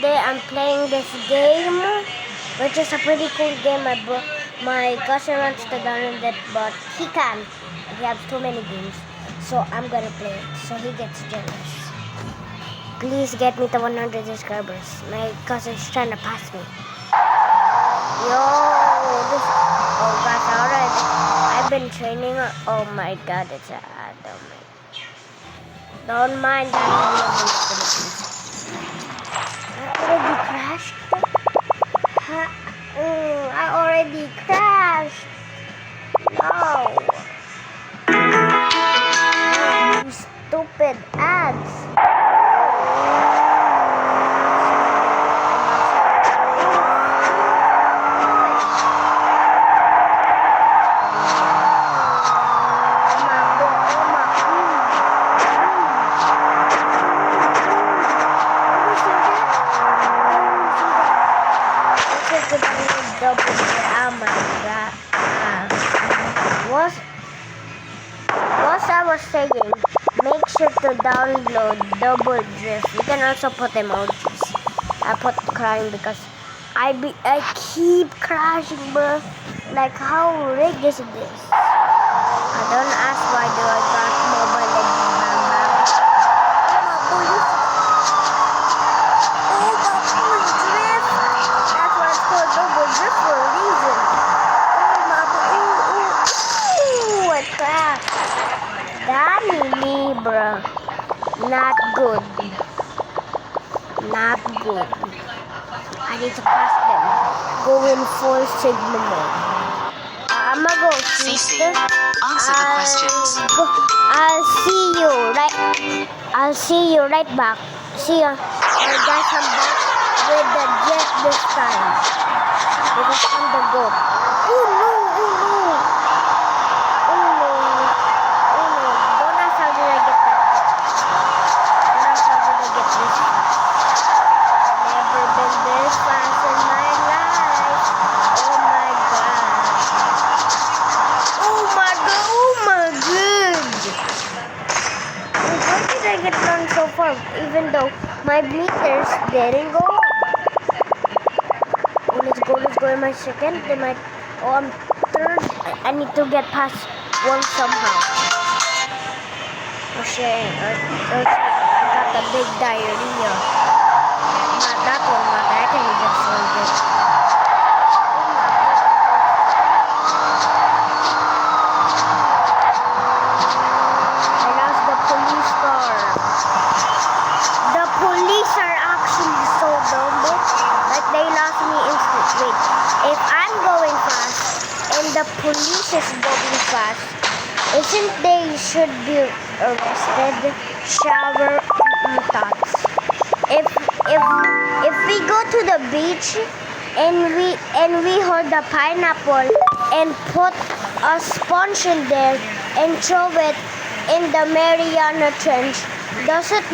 today I'm playing this game, which is a pretty cool game. My cousin wants to download it, but he can't. He has too many games, so I'm gonna play it. So he gets jealous. Please get me to 100 subscribers. My cousin's trying to pass me. Yo, this. Oh gosh, already. I've been training. Oh my god, it's a. Don't mind that. I already crashed. I already crashed. No. You stupid ads. What I was saying, make sure to download Double Drift. You can also put emojis. I put crying because I keep crashing, bro. Like, how rigged is this? I don't ask why do I got Mobile Legends bang. Drift. That's why it's called Double Drift for a reason. I crashed. Danny me, bro. Not good. Not good. I need to pass them. Go in full Sigma mode. I'ma go sister. Answer the questions. I'll see you right back. See ya. Alright guys, I'm back with the jet this time. Because I'm the goat. Oh no. So far, even though my meters didn't go up. Oh, let's go in my second. I'm third. I need to get past one somehow. Oh shit, I got the big diarrhea. Not that one, but I can just hold it. If I'm going fast and the police is going fast, isn't they should be arrested? Shower thoughts. If we go to the beach and we hold the pineapple and put a sponge in there and throw it in the Mariana Trench, does it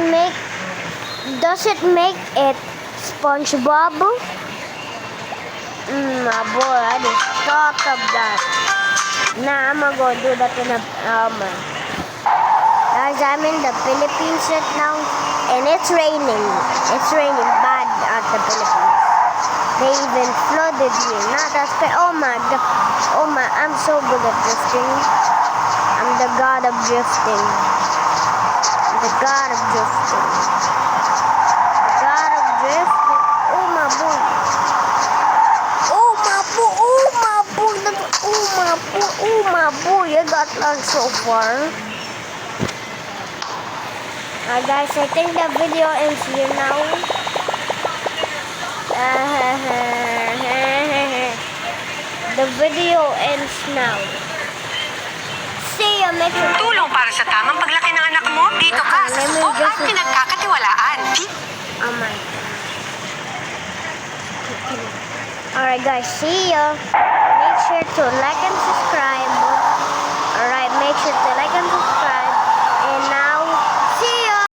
make it SpongeBob? My boy, I just thought of that. Nah, I'm gonna go do that in a man. Guys, I'm in the Philippines right now, and it's raining. It's raining bad at the Philippines. They even flooded here. Not as oh my god. Oh my, I'm so good at drifting. I'm the god of drifting. I'm the god of drifting. The god of drifting. Oh my boy. Oh my boy, I got lost so far. Guys, I think the video ends here now. The video ends now. See you next time. Tulong para sa tamang paglaki ng anak mo, dito ka sa subok at pinagkakatiwalaan. Oh my god. Alright guys, see ya. Make sure to like and subscribe. Alright, make sure to like and subscribe. And now